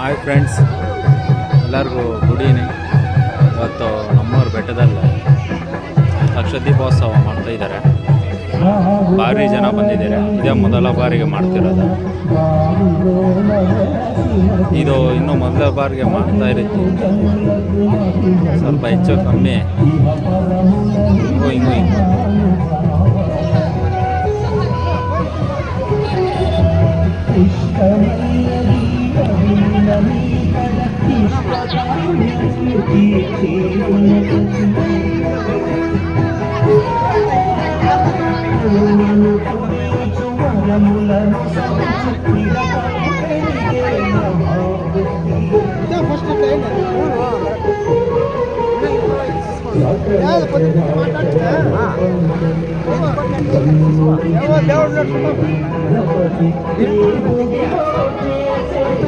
Hi friends, ಎಲ್ಲರಿಗೂ good evening. ಇವತ್ತು ನಮ್ಮೂರು ಬೆಟ್ಟದಲ್ಲಿ ಲಕ್ಷದೀಪೋತ್ಸವ ಮಾಡ್ತಾಯಿದ್ದಾರೆ. ಭಾರಿ ಜನ ಬಂದಿದ್ದಾರೆ. ಇದೇ ಮೊದಲ ಬಾರಿಗೆ ಮಾಡ್ತಿರೋದು. ಇದು ಇನ್ನೂ ಮೊದಲ ಬಾರಿಗೆ ಮಾಡ್ತಾ ಇರುತ್ತೆ. ಸ್ವಲ್ಪ ಹೆಚ್ಚು ಕಮ್ಮಿ ಹಿಂಗೂ